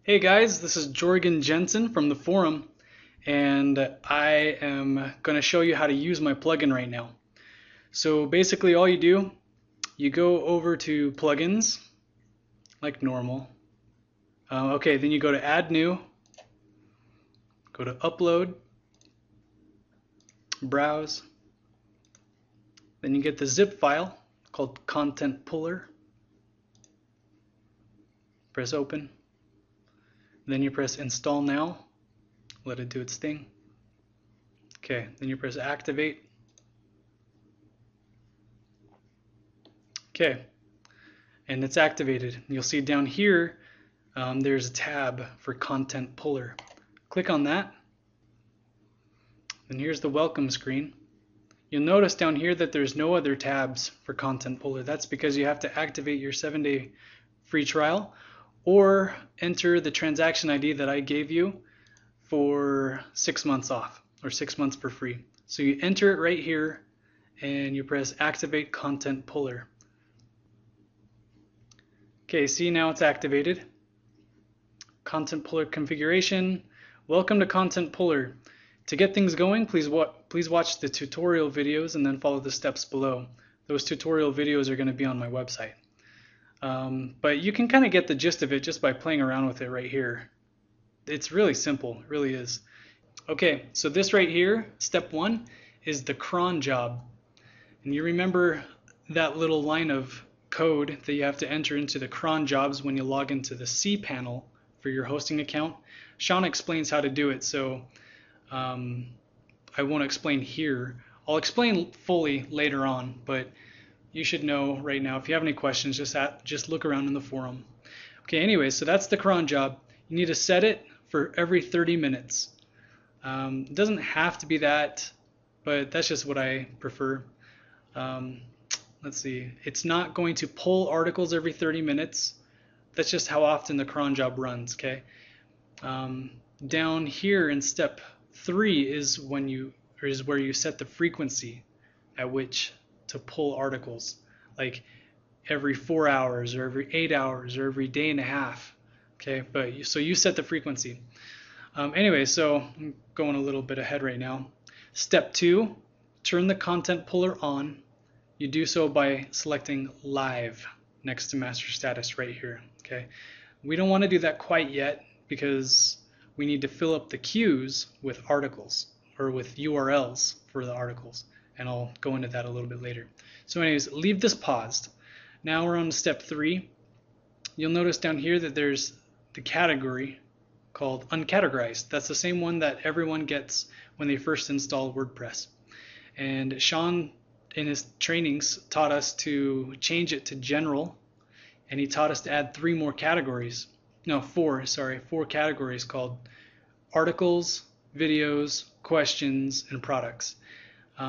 Hey guys, this is Jorgen Jensen from the forum, and I am going to show you how to use my plugin right now. So basically all you do, you go over to plugins, like normal. Okay, then you go to add new, go to upload, browse, then you get the zip file called content puller, press open, then you press install now, let it do its thing. Okay, then you press activate. Okay, and it's activated. You'll see down here there's a tab for content puller. Click on that, and here's the welcome screen. You'll notice down here that there's no other tabs for content puller. That's because you have to activate your 7-day free trial or enter the transaction ID that I gave you for 6 months off or 6 months for free. So you enter it right here and you press activate content puller. Okay, see, now it's activated. Content puller configuration. Welcome to content puller. To get things going, please watch the tutorial videos and then follow the steps below. Those tutorial videos are going to be on my website. But you can kind of get the gist of it just by playing around with it right here. It's really simple, it really is. Okay, so this right here, step 1, is the cron job. And you remember that little line of code that you have to enter into the cron jobs when you log into the cPanel for your hosting account. Sean explains how to do it, so I won't explain here. I'll explain fully later on, but you should know right now. If you have any questions, just look around in the forum. Okay, anyway, so that's the cron job. You need to set it for every 30 minutes. It doesn't have to be that, but that's just what I prefer. Let's see. It's not going to pull articles every 30 minutes. That's just how often the cron job runs, okay? Down here in step 3 is where you set the frequency at which to pull articles, like every 4 hours or every 8 hours or every day and a half. Okay, but so you set the frequency. Anyway, so I'm going a little bit ahead right now. Step 2, turn the content puller on. You do so by selecting live next to master status right here. Okay, we don't want to do that quite yet because we need to fill up the queues with articles or with URLs for the articles, and I'll go into that a little bit later. So anyways, leave this paused. Now we're on to step 3. You'll notice down here that there's the category called uncategorized. That's the same one that everyone gets when they first install WordPress. And Sean in his trainings taught us to change it to general, and he taught us to add 4 categories called articles, videos, questions, and products.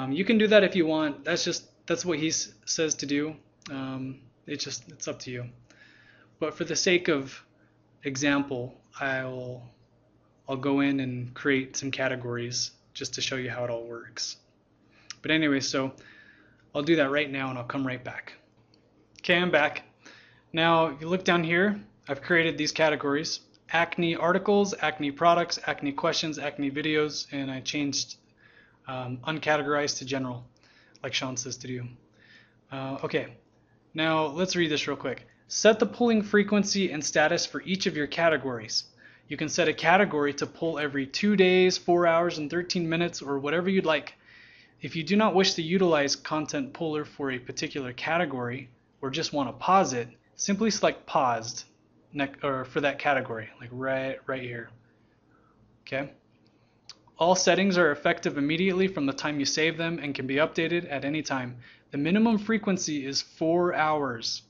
You can do that if you want. That's what he says to do. It's up to you. But for the sake of example, I'll go in and create some categories just to show you how it all works. But anyway, so I'll do that right now and I'll come right back. Okay, I'm back. Now, if you look down here, I've created these categories: acne articles, acne products, acne questions, acne videos, and I changed uncategorized to general, like Sean says to do. Okay, now let's read this real quick. Set the pulling frequency and status for each of your categories. You can set a category to pull every 2 days, 4 hours, and 13 minutes, or whatever you'd like. If you do not wish to utilize content puller for a particular category, or just want to pause it, simply select paused for that category, like right here. Okay. All settings are effective immediately from the time you save them and can be updated at any time. The minimum frequency is 4 hours.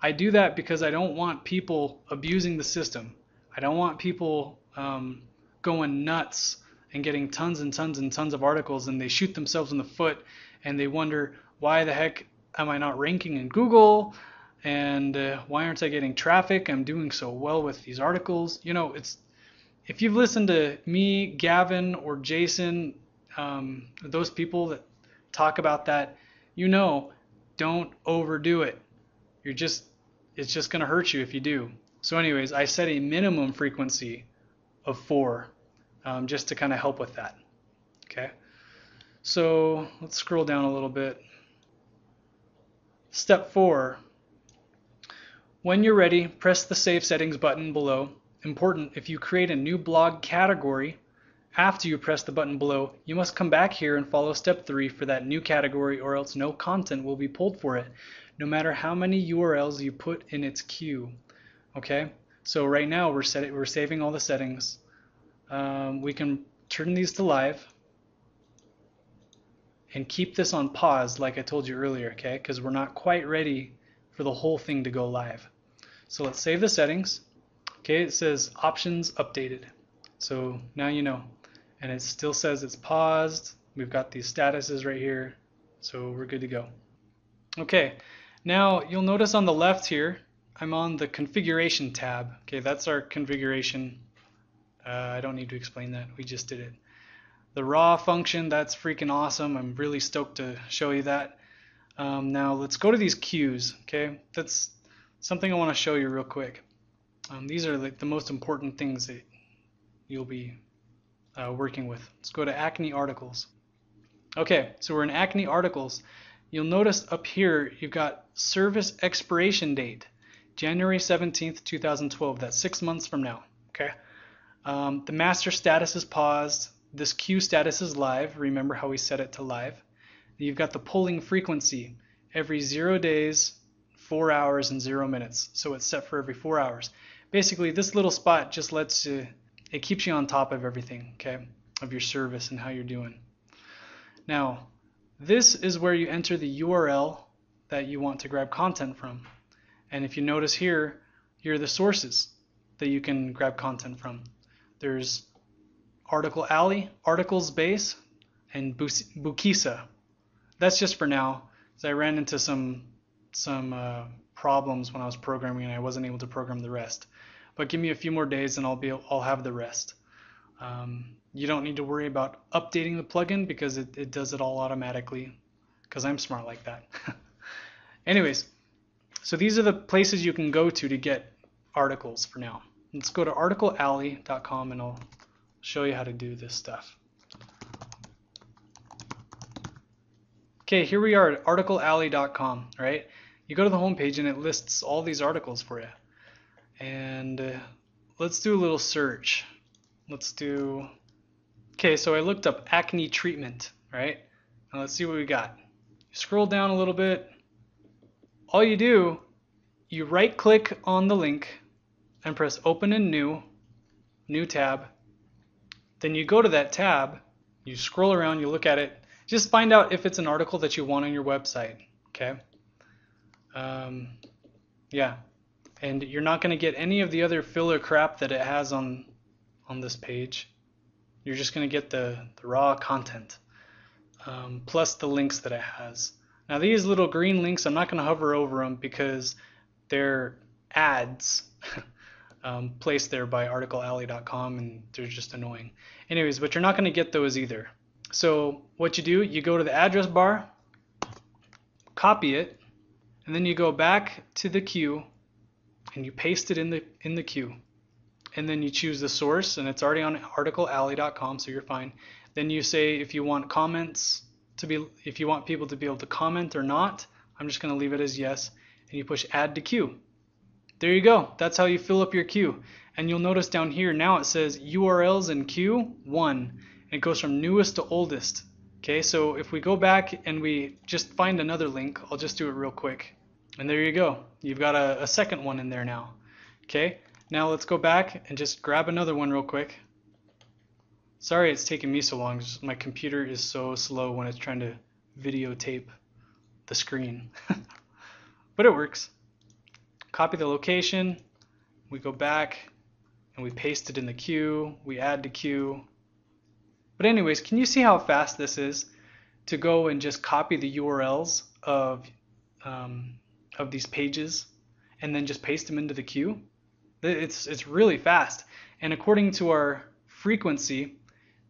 I do that because I don't want people abusing the system. I don't want people going nuts and getting tons and tons and tons of articles, and they shoot themselves in the foot and they wonder, why the heck am I not ranking in Google, and why aren't I getting traffic? I'm doing so well with these articles. You know, if you've listened to me, Gavin, or Jason, those people that talk about that, you know, don't overdo it. It's just going to hurt you if you do. So anyways, I set a minimum frequency of 4 just to kind of help with that. Okay, so let's scroll down a little bit. Step 4. When you're ready, press the Save Settings button below. Important, if you create a new blog category after you press the button below, you must come back here and follow step 3 for that new category, or else no content will be pulled for it, no matter how many URLs you put in its queue. Okay, so right now we're saving all the settings. We can turn these to live and keep this on pause like I told you earlier, okay, because we're not quite ready for the whole thing to go live. So let's save the settings. Okay, it says options updated. So now you know. And it still says it's paused. We've got these statuses right here. So we're good to go. Okay, now you'll notice on the left here, I'm on the configuration tab. Okay, that's our configuration. I don't need to explain that. We just did it. The raw function, that's freaking awesome. I'm really stoked to show you that. Now let's go to these queues. Okay, that's something I want to show you real quick. These are like the most important things that you'll be working with. Let's go to Acne Articles. Okay, so we're in Acne Articles. You'll notice up here you've got service expiration date, January 17th, 2012. That's 6 months from now. Okay. The master status is paused. This queue status is live. Remember how we set it to live. You've got the polling frequency every 0 days, 4 hours, and 0 minutes. So it's set for every 4 hours. Basically, this little spot just lets you, it keeps you on top of everything, okay, of your service and how you're doing. Now, this is where you enter the URL that you want to grab content from. And if you notice here, here are the sources that you can grab content from. There's Article Alley, Articles Base, and Bukisa. That's just for now, because I ran into some problems when I was programming and I wasn't able to program the rest. But give me a few more days and I'll have the rest. You don't need to worry about updating the plugin because it does it all automatically, because I'm smart like that. Anyways, so these are the places you can go to get articles for now. Let's go to articlealley.com and I'll show you how to do this stuff. Okay, here we are at articlealley.com, right? You go to the home page and it lists all these articles for you. And let's do a little search. Let's do, okay, so I looked up acne treatment, right? Now let's see what we got. You scroll down a little bit. All you do, you right click on the link and press open in new tab. Then you go to that tab, you scroll around, you look at it, just find out if it's an article that you want on your website, okay? Yeah, and you're not going to get any of the other filler crap that it has on this page. You're just going to get the raw content, plus the links that it has. Now these little green links, I'm not going to hover over them because they're ads placed there by articlealley.com and they're just annoying. Anyways, but you're not going to get those either. So what you do, you go to the address bar, copy it, and then you go back to the queue and you paste it in the queue. And then you choose the source, and it's already on articlealley.com, so you're fine. Then you say if you want comments to be, if you want people to be able to comment or not. I'm just going to leave it as yes, and you push add to queue. There you go. That's how you fill up your queue. And you'll notice down here now it says URLs in queue 1. It goes from newest to oldest. Okay, so if we go back and we just find another link, I'll just do it real quick. And there you go. You've got a second one in there now. Okay, now let's go back and just grab another one real quick. Sorry it's taking me so long. Just my computer is so slow when it's trying to videotape the screen. But it works. Copy the location. We go back and we paste it in the queue. We add to queue. But anyways, can you see how fast this is to go and just copy the URLs of these pages and then just paste them into the queue? It's really fast. And according to our frequency,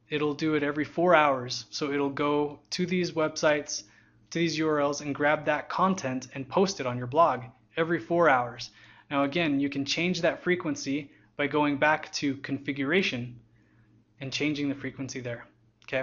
it'll do it every 4 hours. So it'll go to these websites, to these URLs, and grab that content and post it on your blog every 4 hours. Now again, you can change that frequency by going back to configuration and changing the frequency there.